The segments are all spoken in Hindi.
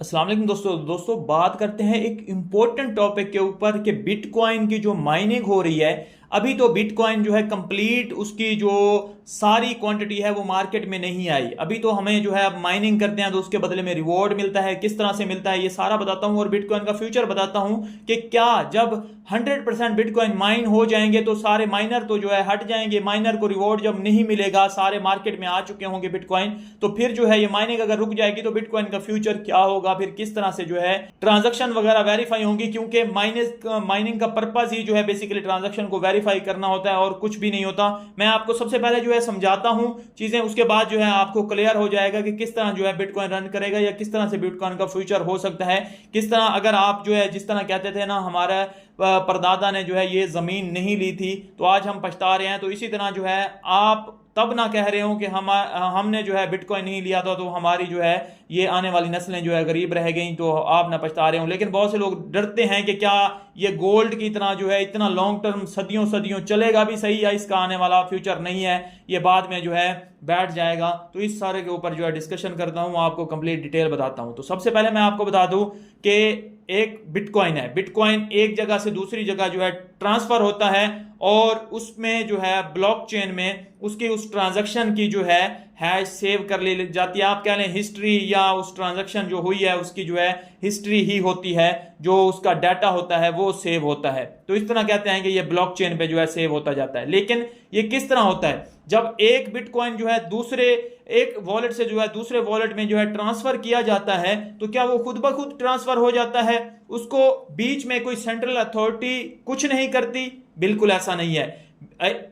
अस्सलाम वालेकुम दोस्तों बात करते हैं एक इंपॉर्टेंट टॉपिक के ऊपर कि बिटकॉइन की जो माइनिंग हो रही है। अभी तो बिटकॉइन जो है कंप्लीट उसकी जो सारी क्वांटिटी है वो मार्केट में नहीं आई। अभी तो हमें जो है अब माइनिंग करते हैं तो उसके बदले में रिवॉर्ड मिलता है, किस तरह से मिलता है ये सारा बताता हूं और बिटकॉइन का फ्यूचर बताता हूं कि क्या जब 100% बिटकॉइन माइन हो जाएंगे तो सारे माइनर तो जो है हट जाएंगे। माइनर को रिवॉर्ड जब नहीं मिलेगा, सारे मार्केट में आ चुके होंगे बिटकॉइन, तो फिर जो है ये माइनिंग अगर रुक जाएगी तो बिटकॉइन का फ्यूचर क्या होगा, फिर किस तरह से जो है ट्रांजैक्शन वगैरह वेरीफाई होंगी। क्योंकि माइनिंग का पर्पज ही जो है बेसिकली ट्रांजैक्शन को वेरीफाई करना होता है और कुछ भी नहीं होता। मैं आपको सबसे पहले जो है समझाता हूं चीजें, उसके बाद जो है आपको क्लियर हो जाएगा कि किस तरह जो है बिटकॉइन रन करेगा या किस तरह से बिटकॉइन का फ्यूचर हो सकता है। किस तरह अगर आप जो है जिस तरह कहते थे ना हमारा परदादा ने जो है ये जमीन नहीं ली थी तो आज हम पछता रहे हैं, तो इसी तरह जो है आप तब ना कह रहे हो कि हमने जो है बिटकॉइन नहीं लिया था तो हमारी जो है ये आने वाली नस्लें जो है गरीब रह गई, तो आप ना पछता रहे हो। लेकिन बहुत से लोग डरते हैं कि क्या ये गोल्ड की तरह जो है इतना लॉन्ग टर्म सदियों सदियों चलेगा भी सही, या इसका आने वाला फ्यूचर नहीं है, ये बाद में जो है बैठ जाएगा। तो इस सारे के ऊपर जो है डिस्कशन करता हूं, आपको कंप्लीट डिटेल बताता हूं। तो सबसे पहले मैं आपको बता दूं कि एक बिटकॉइन है, बिटकॉइन एक जगह से दूसरी जगह जो है ट्रांसफर होता है और उसमें जो है ब्लॉकचेन में उसकी उस ट्रांजैक्शन की जो है हैश सेव कर ली जाती है। आप कह लें हिस्ट्री, या उस ट्रांजैक्शन जो हुई है उसकी जो है हिस्ट्री ही होती है, जो उसका डाटा होता है वो सेव होता है। तो इस तरह कहते हैं कि ये ब्लॉकचेन पे जो है सेव होता जाता है। लेकिन ये किस तरह होता है, जब एक बिटकॉइन जो है दूसरे एक वॉलेट से जो है दूसरे वॉलेट में जो है ट्रांसफर किया जाता है, तो क्या वो खुद ब खुद ट्रांसफर हो जाता है? उसको बीच में कोई सेंट्रल अथॉरिटी कुछ नहीं करती? बिल्कुल ऐसा नहीं है।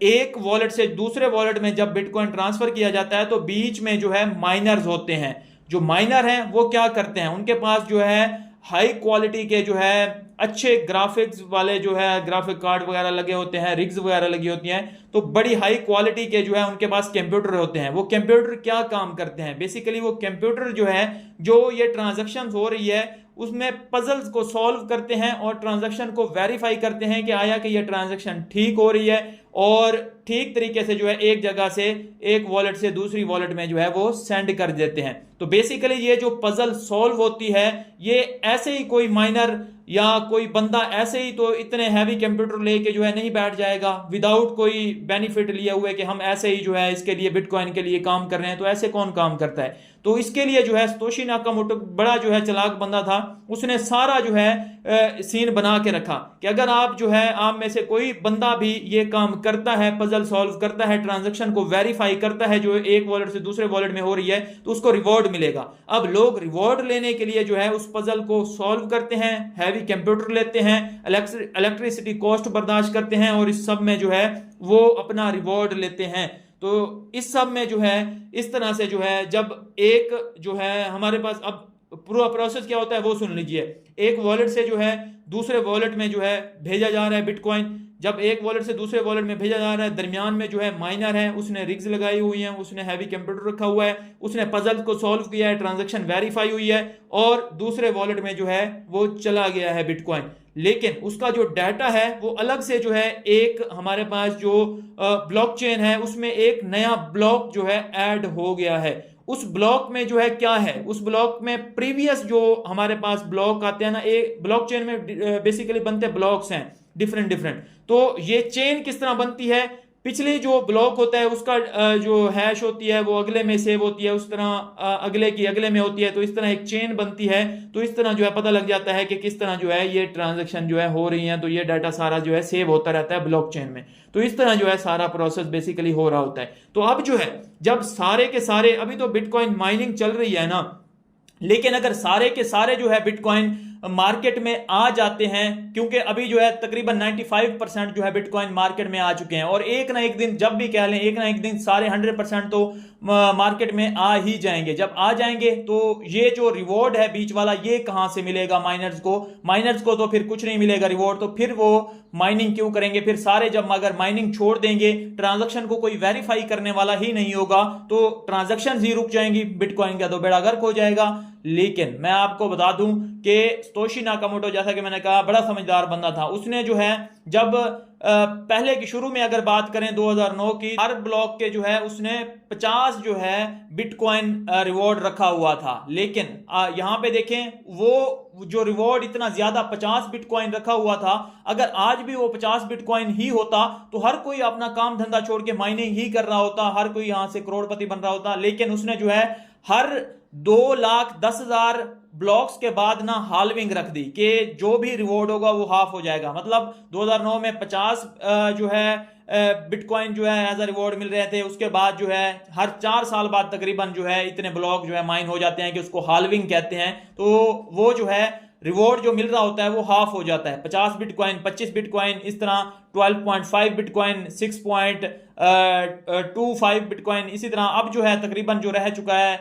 एक वॉलेट से दूसरे वॉलेट में जब बिटकॉइन ट्रांसफर किया जाता है तो बीच में जो है माइनर्स होते हैं। जो माइनर हैं वो क्या करते हैं, उनके पास जो है हाई क्वालिटी के जो है अच्छे ग्राफिक्स वाले जो है ग्राफिक कार्ड वगैरह लगे होते हैं, रिग्स वगैरह लगी होती हैं, तो बड़ी हाई क्वालिटी के जो है उनके पास कंप्यूटर होते हैं। वो कंप्यूटर क्या काम करते हैं, बेसिकली वो कंप्यूटर जो है जो ये ट्रांजैक्शंस हो रही है उसमें पजल्स को सॉल्व करते हैं और ट्रांजैक्शन को वेरीफाई करते हैं कि आया कि ये ट्रांजैक्शन ठीक हो रही है और ठीक तरीके से जो है एक जगह से एक वॉलेट से दूसरी वॉलेट में जो है वो सेंड कर देते हैं। तो बेसिकली ये जो पजल सॉल्व होती है ये ऐसे ही कोई माइनर या कोई बंदा ऐसे ही तो इतने हैवी कंप्यूटर लेके जो है नहीं बैठ जाएगा विदाउट कोई बेनिफिट लिए हुए कि हम ऐसे ही जो है इसके लिए बिटकॉइन के लिए काम कर रहे हैं। तो ऐसे कौन काम करता है? तो इसके लिए जो है सतोशी नाकामोटो बड़ा जो है चालाक बंदा था, उसने सारा जो है सीन बना के रखा कि अगर आप जो है आप में से कोई बंदा भी ये काम करता है, पजल सॉल्व करता है, ट्रांजैक्शन को वेरीफाई करता है जो एक वॉलेट से दूसरे वॉलेट में हो रही है, तो उसको रिवॉर्ड मिलेगा। अब लोग रिवॉर्ड लेने के लिए जो है उस पजल को सॉल्व करते हैं, हैवी कंप्यूटर लेते हैं, इलेक्ट्रिसिटी कॉस्ट बर्दाश्त करते हैं और इस सब में जो है वो अपना रिवॉर्ड लेते हैं। तो इस सब में जो है इस तरह से जो है जब एक जो है हमारे पास अब पूरा प्रोसेस क्या होता है वो सुन लीजिए। एक वॉलेट से जो है दूसरे वॉलेट में जो है भेजा जा रहा है बिटकॉइन। जब एक वॉलेट से दूसरे वॉलेट में भेजा जा रहा है, दरमियान में जो है माइनर है, उसने रिग्स लगाई हुई हैं, उसने हैवी कंप्यूटर रखा हुआ है, उसने पजल को सॉल्व किया है, ट्रांजैक्शन वेरीफाई हुई है और दूसरे वॉलेट में जो है वो चला गया है बिटकॉइन। लेकिन उसका जो डाटा है वो अलग से जो है एक हमारे पास जो ब्लॉकचेन है उसमें एक नया ब्लॉक जो है ऐड हो गया है। उस ब्लॉक में जो है क्या है, उस ब्लॉक में प्रीवियस जो हमारे पास ब्लॉक आते हैं ना, एक ब्लॉकचेन में बेसिकली बनते ब्लॉक्स हैं डिफरेंट डिफरेंट। तो ये चेन किस तरह बनती है, पिछले जो ब्लॉक होता है उसका जो हैश होती है वो अगले में सेव होती है, उस तरह अगले की अगले में होती है, तो इस तरह एक चेन बनती है। तो इस तरह जो है पता लग जाता है कि किस तरह जो है ये ट्रांजैक्शन जो है हो रही है, तो ये डाटा सारा जो है सेव होता रहता है ब्लॉकचेन में। तो इस तरह जो है सारा प्रोसेस बेसिकली हो रहा होता है। तो अब जो है जब सारे के सारे, अभी तो बिटकॉइन माइनिंग चल रही है ना, लेकिन अगर सारे के सारे जो है बिटकॉइन मार्केट में आ जाते हैं, क्योंकि अभी जो है तकरीबन 95% जो है बिटकॉइन मार्केट में आ चुके हैं और एक ना एक दिन, जब भी कह लें एक ना एक दिन सारे 100% तो मार्केट में आ ही जाएंगे। जब आ जाएंगे तो ये जो रिवॉर्ड है बीच वाला ये कहां से मिलेगा माइनर्स को? माइनर्स को तो फिर कुछ नहीं मिलेगा रिवॉर्ड, तो फिर वो माइनिंग क्यों करेंगे? फिर सारे जब अगर माइनिंग छोड़ देंगे, ट्रांजैक्शन को कोई वेरीफाई करने वाला ही नहीं होगा, तो ट्रांजैक्शन ही रुक जाएंगी, बिटकॉइन का तो बेड़ा गर्क हो जाएगा। लेकिन मैं आपको बता दूं कि सतोशी नाकामोटो, जैसा कि मैंने कहा, बड़ा समझदार बंदा था। उसने जो है जब पहले की शुरू में अगर बात करें 2009 की, हर ब्लॉक के जो है उसने 50 जो है बिटकॉइन रिवॉर्ड रखा हुआ था। लेकिन यहां पे देखें, वो जो रिवॉर्ड इतना ज्यादा 50 बिटकॉइन रखा हुआ था, अगर आज भी वो 50 बिटकॉइन ही होता तो हर कोई अपना काम धंधा छोड़ के माइनिंग ही कर रहा होता, हर कोई यहां से करोड़पति बन रहा होता। लेकिन उसने जो है हर 2,10,000 ब्लॉक्स के बाद ना हाल्विंग रख दी कि जो भी रिवॉर्ड होगा वो हाफ हो जाएगा। मतलब 2009 में 50 जो है बिटकॉइन जो है एज अ रिवॉर्ड मिल रहे थे, उसके बाद जो है हर 4 साल बाद तकरीबन जो है इतने ब्लॉक जो है माइन हो जाते हैं कि उसको हाल्विंग कहते हैं। तो वो जो है रिवॉर्ड जो मिल रहा होता है वो हाफ हो जाता है। 50 बिटकॉइन, 25 बिटकॉइन, इस तरह 12.5 बिटकॉइन, 6.25 बिटकॉइन, इसी तरह अब जो है तकरीबन जो रह चुका है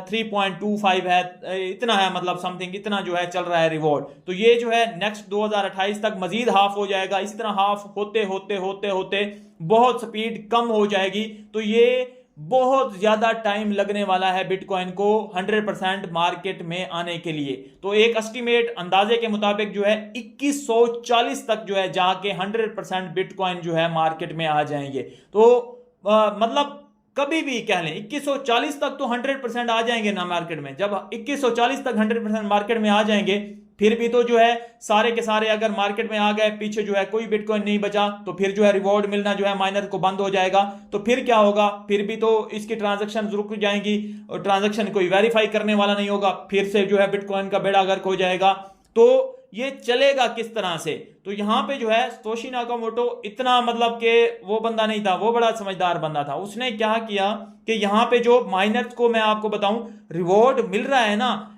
3.25 है, इतना है, मतलब समथिंग इतना जो है चल रहा है रिवॉर्ड। तो ये जो है नेक्स्ट 2028 तक मजीद हाफ हो जाएगा। इसी तरह हाफ होते होते होते होते बहुत स्पीड कम हो जाएगी। तो ये बहुत ज्यादा टाइम लगने वाला है बिटकॉइन को 100% मार्केट में आने के लिए। तो एक एस्टिमेट अंदाजे के मुताबिक जो है 2140 तक जो है जाके 100% बिटकॉइन जो है मार्केट में आ जाएंगे। तो मतलब कभी भी कह लें 2140 तक तो 100% आ जाएंगे ना मार्केट में। जब 2140 तक 100% मार्केट में आ जाएंगे, फिर भी तो जो है सारे के सारे अगर मार्केट में आ गए, पीछे जो है कोई बिटकॉइन नहीं बचा, तो फिर जो है रिवॉर्ड मिलना जो है माइनर को बंद हो जाएगा। तो फिर क्या होगा, फिर भी तो इसकी ट्रांजैक्शन रुक जाएंगी और ट्रांजैक्शन कोई वेरीफाई करने वाला नहीं होगा, फिर से जो है बिटकॉइन का बेड़ा गर्क हो जाएगा। तो ये चलेगा किस तरह से? तो यहां पे जो है सतोशी नाकामोटो इतना मतलब कि वो बंदा नहीं था, वो बड़ा समझदार बंदा था। उसने क्या किया कि यहां पे जो माइनर्स को मैं आपको बताऊं रिवॉर्ड मिल रहा है ना,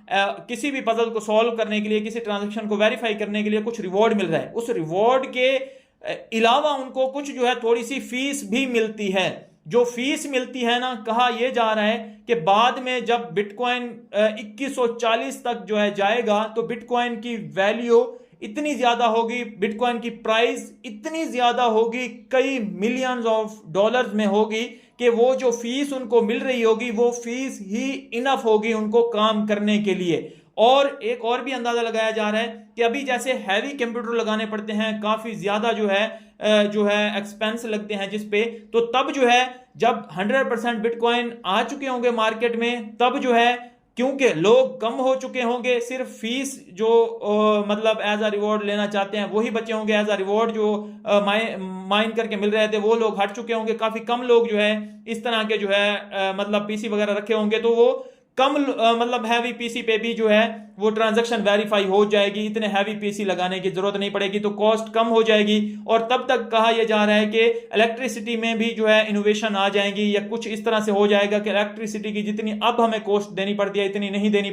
किसी भी पजल को सॉल्व करने के लिए, किसी ट्रांजैक्शन को वेरीफाई करने के लिए कुछ रिवॉर्ड मिल रहा है, उस रिवॉर्ड के अलावा उनको कुछ जो है थोड़ी सी फीस भी मिलती है। जो फीस मिलती है ना, कहा यह जा रहा है कि बाद में जब बिटकॉइन 2140 तक जो है जाएगा तो बिटकॉइन की वैल्यू इतनी ज्यादा होगी, बिटकॉइन की प्राइस इतनी ज्यादा होगी, कई मिलियंस ऑफ डॉलर्स में होगी कि वो जो फीस उनको मिल रही होगी वो फीस ही इनफ होगी उनको काम करने के लिए। और एक और भी अंदाजा लगाया जा रहा है कि अभी जैसे हैवी कंप्यूटर लगाने पड़ते हैं, काफी ज्यादा जो है एक्सपेंस लगते हैं जिस पे, तो तब जो है जब 100% बिटकॉइन आ चुके होंगे मार्केट में, तब जो है क्योंकि लोग कम हो चुके होंगे, सिर्फ फीस जो मतलब एज अ रिवॉर्ड लेना चाहते हैं वही बचे होंगे, एज अ रिवॉर्ड जो माइन करके मिल रहे थे वो लोग हट चुके होंगे, काफी कम लोग जो है इस तरह के जो है मतलब पीसी वगैरह रखे होंगे, तो वो कम मतलब हैवी पीसी पे भी जो है वो ट्रांजैक्शन वेरीफाई हो जाएगी, इतने हैवी पीसी लगाने की जरूरत नहीं पड़ेगी, तो कॉस्ट कम हो जाएगी। और तब तक कहा यह जा रहा है कि इलेक्ट्रिसिटी में भी जो है इनोवेशन आ जाएंगी, या कुछ इस तरह से हो जाएगा कि इलेक्ट्रिसिटी की जितनी अब हमें कॉस्ट देनी पड़ती है इतनी नहीं देनी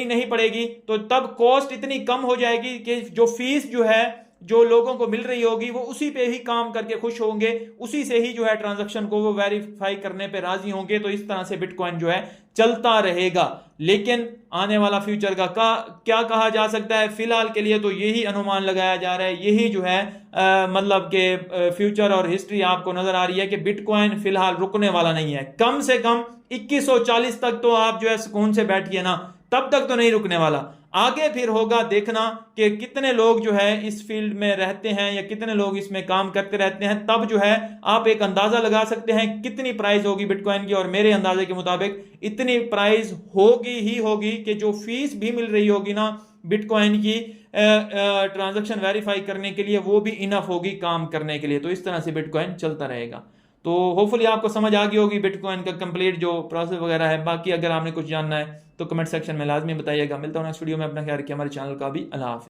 नहीं पड़ेगी। तो तब कॉस्ट इतनी कम हो जाएगी कि जो फीस जो है जो लोगों को मिल रही होगी वो उसी पे ही काम करके खुश होंगे, उसी से ही जो है ट्रांजैक्शन को वो वेरीफाई करने पे राजी होंगे। तो इस तरह से बिटकॉइन जो है चलता रहेगा। लेकिन आने वाला फ्यूचर का क्या कहा जा सकता है? फिलहाल के लिए तो यही अनुमान लगाया जा रहा है, यही जो है मतलब के फ्यूचर और हिस्ट्री आपको नजर आ रही है कि बिटकॉइन फिलहाल रुकने वाला नहीं है। कम से कम 2140 तक तो आप जो है सुकून से बैठिए ना, तब तक तो नहीं रुकने वाला। आगे फिर होगा देखना कि कितने लोग जो है इस फील्ड में रहते हैं या कितने लोग इसमें काम करते रहते हैं, तब जो है आप एक अंदाजा लगा सकते हैं कितनी प्राइस होगी बिटकॉइन की। और मेरे अंदाजे के मुताबिक इतनी प्राइस होगी ही होगी कि जो फीस भी मिल रही होगी ना बिटकॉइन की ट्रांजैक्शन वेरीफाई करने के लिए, वो भी इनफ होगी काम करने के लिए। तो इस तरह से बिटकॉइन चलता रहेगा। तो होपफुली आपको समझ आ गई होगी बिटकॉइन का कंप्लीट जो प्रोसेस वगैरह है। बाकी अगर आपने कुछ जानना है तो कमेंट सेक्शन में लाजमी बताइएगा। मिलता हूँ नेक्स्ट वीडियो में, अपना ख्याल रखिए, हमारे चैनल का भी अल्लाह हाफ़िज़।